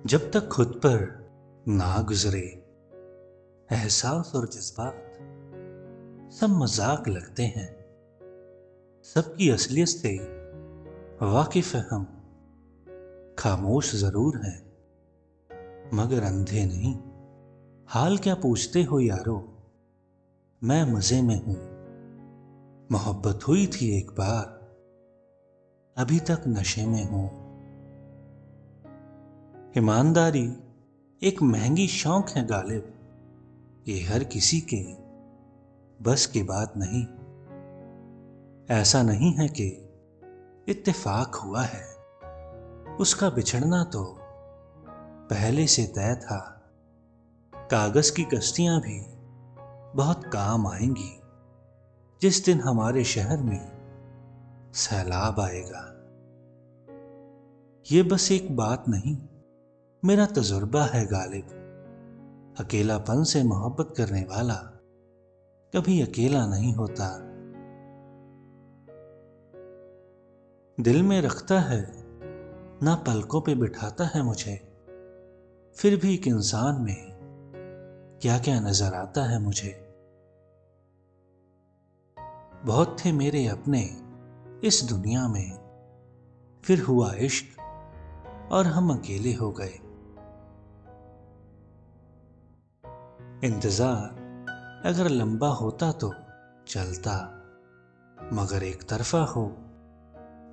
जब तक खुद पर ना गुजरे एहसास और जज्बात, सब मजाक लगते हैं। सबकी असलियत से वाकिफ है हम, खामोश जरूर हैं मगर अंधे नहीं। हाल क्या पूछते हो यारो, मैं मजे में हूं। मोहब्बत हुई थी एक बार, अभी तक नशे में हूं। ईमानदारी एक महंगी शौक है गालिब, ये हर किसी के बस की बात नहीं। ऐसा नहीं है कि इत्तेफाक हुआ है, उसका बिछड़ना तो पहले से तय था। कागज की कश्तियां भी बहुत काम आएंगी जिस दिन हमारे शहर में सैलाब आएगा। ये बस एक बात नहीं, मेरा तजुर्बा है गालिब। अकेलापन से मोहब्बत करने वाला कभी अकेला नहीं होता। दिल में रखता है ना, पलकों पे बिठाता है मुझे। फिर भी एक इंसान में क्या क्या नजर आता है मुझे। बहुत थे मेरे अपने इस दुनिया में, फिर हुआ इश्क और हम अकेले हो गए। इंतजार अगर लंबा होता तो चलता, मगर एक तरफा हो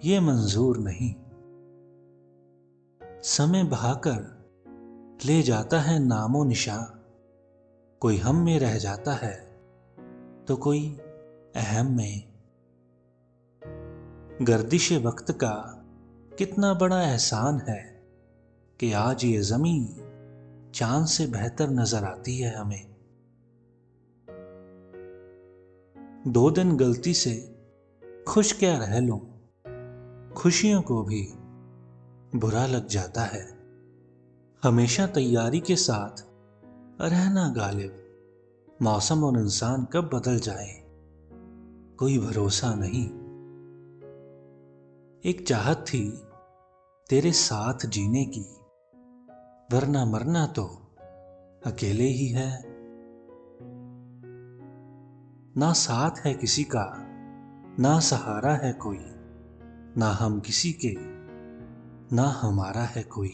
ये मंजूर नहीं। समय बहाकर ले जाता है नामो निशान, कोई हम में रह जाता है तो कोई अहम में। गर्दिश वक्त का कितना बड़ा एहसान है कि आज ये जमीन चांद से बेहतर नजर आती है हमें। 2 दिन गलती से खुश क्या रह लूं, खुशियों को भी बुरा लग जाता है। हमेशा तैयारी के साथ रहना गालिब, मौसम और इंसान कब बदल जाए कोई भरोसा नहीं। एक चाहत थी तेरे साथ जीने की, वरना मरना तो अकेले ही है। ना साथ है किसी का, ना सहारा है कोई, ना हम किसी के, ना हमारा है कोई।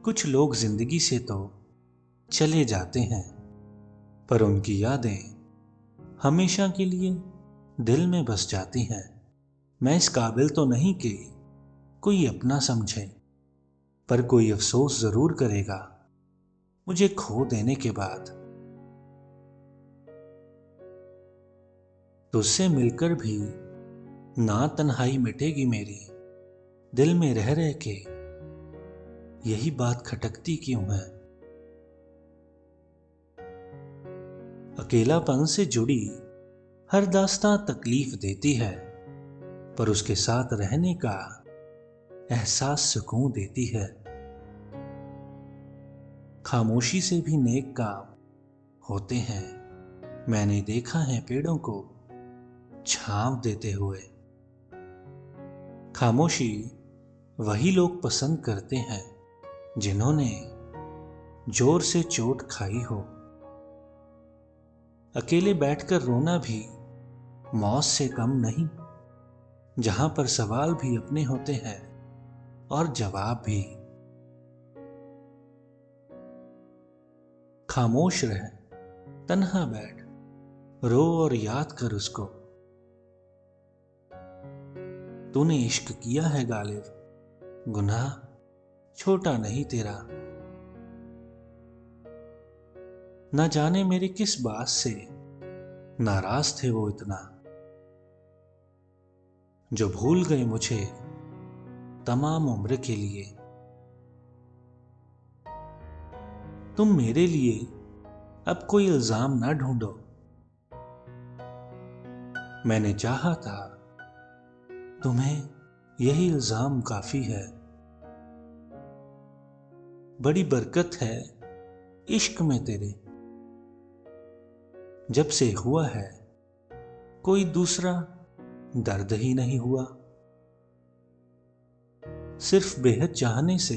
कुछ लोग जिंदगी से तो चले जाते हैं, पर उनकी यादें हमेशा के लिए दिल में बस जाती हैं। मैं इस काबिल तो नहीं कि कोई अपना समझे, पर कोई अफसोस जरूर करेगा मुझे खो देने के बाद। तुझसे मिलकर भी ना तन्हाई मिटेगी मेरी, दिल में रह रह के यही बात खटकती क्यों है। अकेलापन से जुड़ी हर दास्तां तकलीफ देती है, पर उसके साथ रहने का एहसास सुकून देती है। खामोशी से भी नेक काम होते हैं, मैंने देखा है पेड़ों को छांव देते हुए। खामोशी वही लोग पसंद करते हैं जिन्होंने जोर से चोट खाई हो। अकेले बैठकर रोना भी मौत से कम नहीं, जहां पर सवाल भी अपने होते हैं और जवाब भी। खामोश रह, तन्हा बैठ, रो और याद कर उसको। तूने इश्क किया है गालिब, गुनाह छोटा नहीं तेरा। न जाने मेरी किस बात से नाराज थे वो इतना, जो भूल गए मुझे तमाम उम्र के लिए। तुम मेरे लिए अब कोई इल्जाम ना ढूंढो, मैंने चाहा था तुम्हें यही इल्जाम काफी है। बड़ी बरकत है इश्क में तेरे, जब से हुआ है कोई दूसरा दर्द ही नहीं हुआ। सिर्फ बेहद चाहने से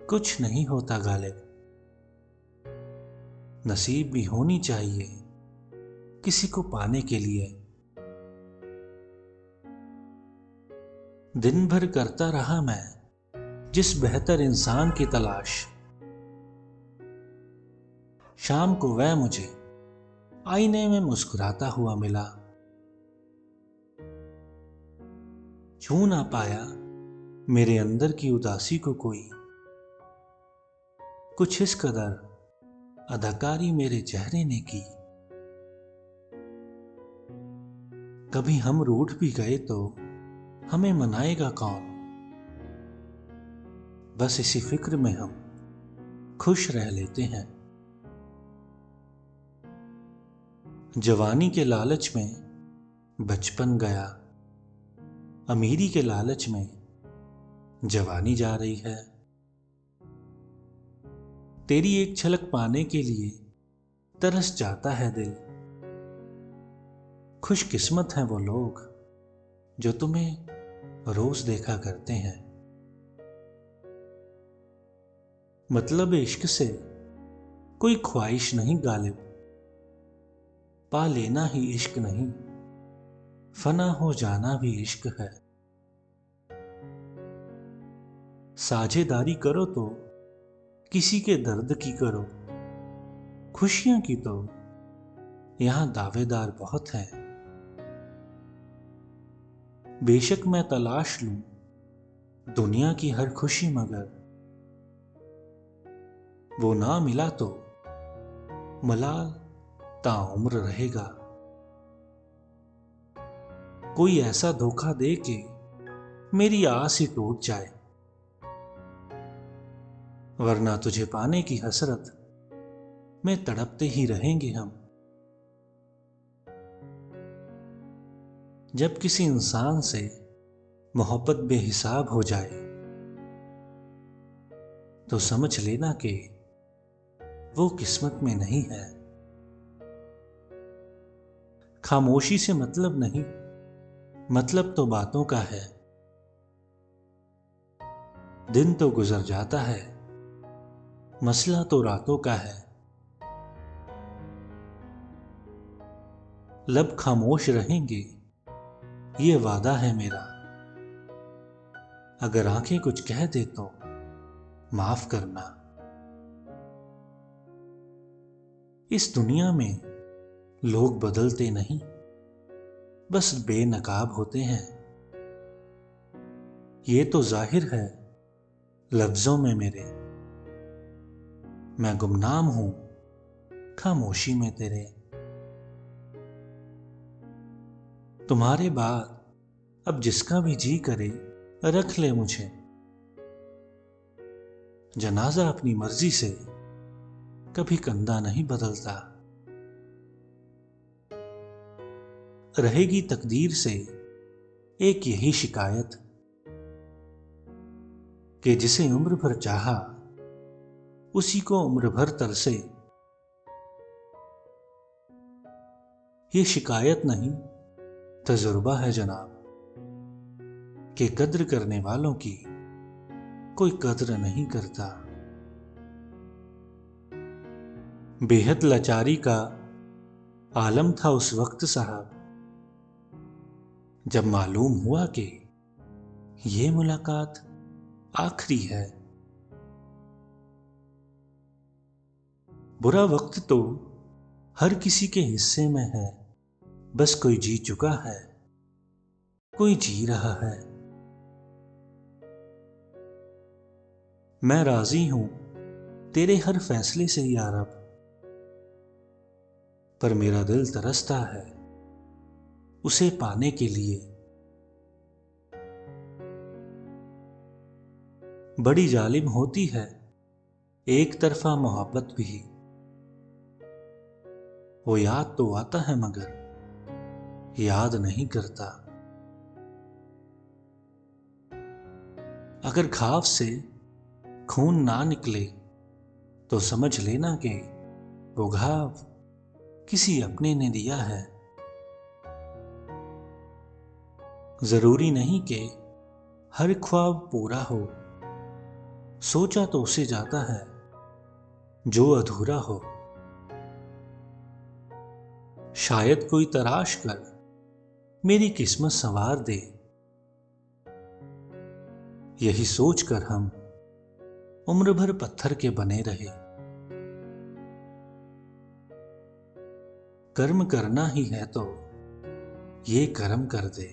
कुछ नहीं होता गालिब। नसीब भी होनी चाहिए किसी को पाने के लिए। दिन भर करता रहा मैं जिस बेहतर इंसान की तलाश, शाम को वह मुझे आईने में मुस्कुराता हुआ मिला। छू ना पाया मेरे अंदर की उदासी को कोई, कुछ इस कदर अदाकारी मेरे चेहरे ने की। कभी हम रूठ भी गए तो हमें मनाएगा कौन, बस इसी फिक्र में हम खुश रह लेते हैं। जवानी के लालच में बचपन गया, अमीरी के लालच में जवानी जा रही है। तेरी एक झलक पाने के लिए तरस जाता है दिल। खुशकिस्मत हैं वो लोग जो तुम्हें रोज देखा करते हैं। मतलब इश्क से कोई ख्वाहिश नहीं गालिब, पा लेना ही इश्क नहीं, फना हो जाना भी इश्क है। साझेदारी करो तो किसी के दर्द की करो, खुशियां की तो यहां दावेदार बहुत हैं। बेशक मैं तलाश लूं दुनिया की हर खुशी, मगर वो ना मिला तो मलाल ताउम्र रहेगा। कोई ऐसा धोखा दे के मेरी आस ही टूट जाए, वरना तुझे पाने की हसरत में तड़पते ही रहेंगे हम। जब किसी इंसान से मोहब्बत बेहिसाब हो जाए तो समझ लेना कि वो किस्मत में नहीं है। खामोशी से मतलब नहीं, मतलब तो बातों का है। दिन तो गुजर जाता है, मसला तो रातों का है। लब खामोश रहेंगे ये वादा है मेरा, अगर आंखें कुछ कह दे तो माफ करना। इस दुनिया में लोग बदलते नहीं, बस बेनकाब होते हैं। ये तो जाहिर है लफ्जों में मेरे, मैं गुमनाम हूं खामोशी में तेरे। तुम्हारे बाद अब जिसका भी जी करे रख ले मुझे, जनाजा अपनी मर्जी से कभी कंधा नहीं बदलता। रहेगी तकदीर से एक यही शिकायत कि जिसे उम्र भर चाहा उसी को उम्र भर तरसे। ये शिकायत नहीं तजुर्बा है जनाब, कि कद्र करने वालों की कोई कद्र नहीं करता। बेहद लाचारी का आलम था उस वक्त साहब, जब मालूम हुआ कि ये मुलाकात आखिरी है। बुरा वक्त तो हर किसी के हिस्से में है, बस कोई जी चुका है, कोई जी रहा है। मैं राजी हूं तेरे हर फैसले से या रब, पर मेरा दिल तरसता है उसे पाने के लिए। बड़ी जालिम होती है एक तरफा मोहब्बत भी, वो याद तो आता है मगर याद नहीं करता। अगर घाव से खून ना निकले तो समझ लेना कि वो घाव किसी अपने ने दिया है। जरूरी नहीं कि हर ख्वाब पूरा हो, सोचा तो उसे जाता है जो अधूरा हो। शायद कोई तराश कर मेरी किस्मत संवार दे, यही सोचकर हम उम्र भर पत्थर के बने रहे। कर्म करना ही है तो ये कर्म कर दे,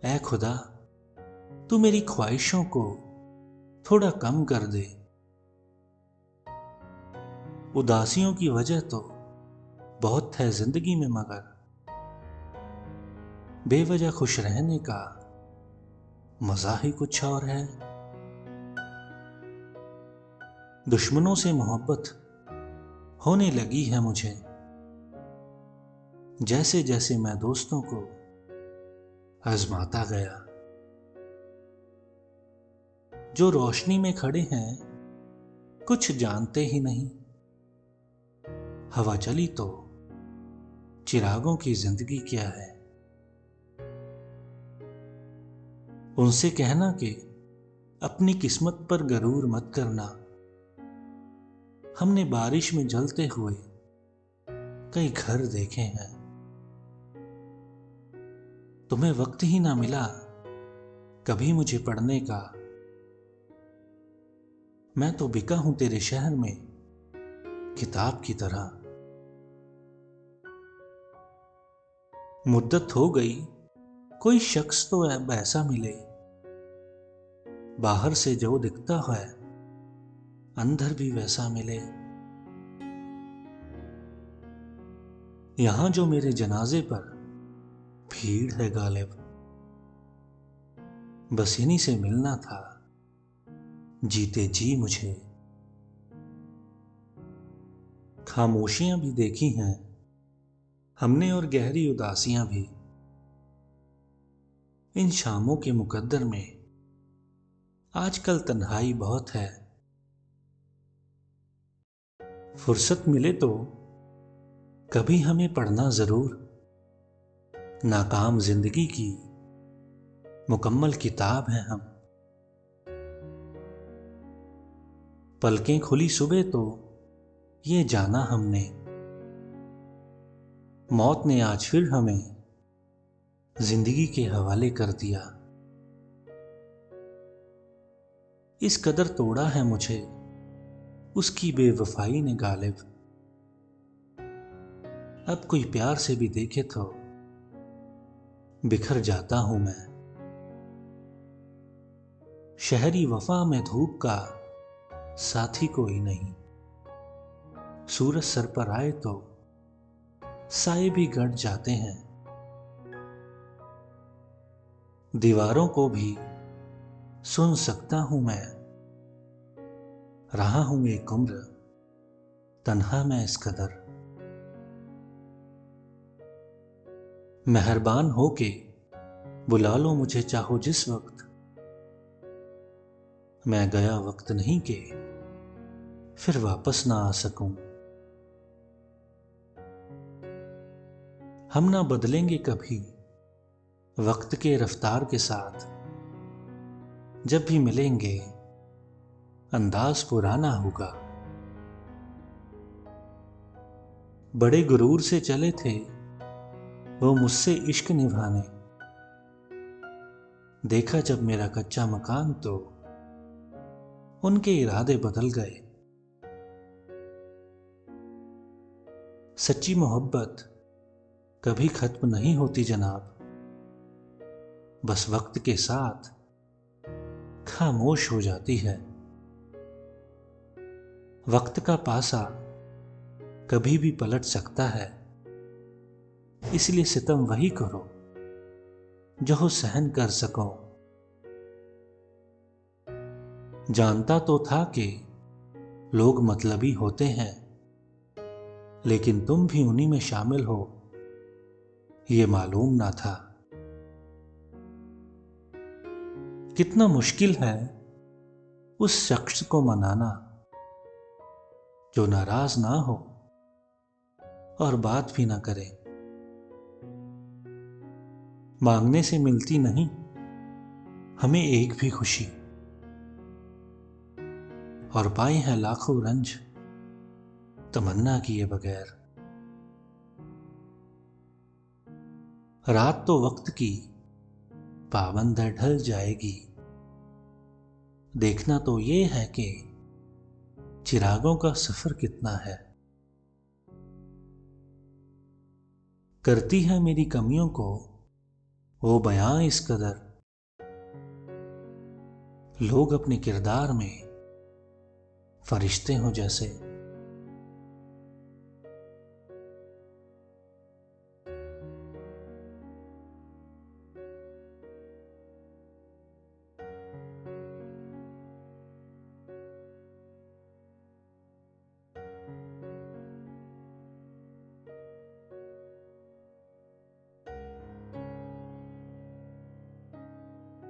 ऐ खुदा तू मेरी ख्वाहिशों को थोड़ा कम कर दे। उदासियों की वजह तो बहुत है जिंदगी में, मगर बेवजह खुश रहने का मजा ही कुछ और है। दुश्मनों से मोहब्बत होने लगी है मुझे, जैसे जैसे मैं दोस्तों को आजमाता गया। जो रोशनी में खड़े हैं कुछ जानते ही नहीं, हवा चली तो चिरागों की जिंदगी क्या है। उनसे कहना कि अपनी किस्मत पर गरूर मत करना, हमने बारिश में जलते हुए कई घर देखे हैं। तुम्हें वक्त ही ना मिला कभी मुझे पढ़ने का, मैं तो बिका हूं तेरे शहर में किताब की तरह। मुद्दत हो गई कोई शख्स तो अब ऐसा मिले, बाहर से जो दिखता है अंदर भी वैसा मिले। यहां जो मेरे जनाजे पर भीड़ है गालिब, बस इन्हीं से मिलना था जीते जी मुझे। खामोशियां भी देखी हैं हमने और गहरी उदासियां भी, इन शामों के मुकद्दर में आजकल तन्हाई बहुत है। फुर्सत मिले तो कभी हमें पढ़ना जरूर, नाकाम जिंदगी की मुकम्मल किताब है हम। पलकें खुली सुबह तो ये जाना हमने, मौत ने आज फिर हमें जिंदगी के हवाले कर दिया। इस कदर तोड़ा है मुझे उसकी बेवफाई ने गालिब, अब कोई प्यार से भी देखे तो बिखर जाता हूं मैं। शहरी वफा में धूप का साथी कोई नहीं, सूरज सर पर आए तो साए भी गड़ जाते हैं। दीवारों को भी सुन सकता हूं मैं, रहा हूं एक उम्र तन्हा मैं इस कदर। मेहरबान होके बुला लो मुझे चाहो जिस वक्त, मैं गया वक्त नहीं के फिर वापस ना आ सकूं। हम ना बदलेंगे कभी वक्त के रफ्तार के साथ, जब भी मिलेंगे अंदाज पुराना होगा। बड़े गुरूर से चले थे वो मुझसे इश्क निभाने, देखा जब मेरा कच्चा मकान तो उनके इरादे बदल गए। सच्ची मोहब्बत कभी खत्म नहीं होती जनाब, बस वक्त के साथ खामोश हो जाती है। वक्त का पासा कभी भी पलट सकता है, इसलिए सितम वही करो जो सहन कर सको। जानता तो था कि लोग मतलबी होते हैं, लेकिन तुम भी उन्हीं में शामिल हो ये मालूम ना था। कितना मुश्किल है उस शख्स को मनाना जो नाराज ना हो और बात भी ना करे। मांगने से मिलती नहीं हमें एक भी खुशी और पाए हैं लाखों रंज तमन्ना किए बगैर। रात तो वक्त की पाबंद है, ढल जाएगी। देखना तो ये है कि चिरागों का सफर कितना है। करती है मेरी कमियों को वो बयां इस कदर, लोग अपने किरदार में फरिश्ते हों जैसे।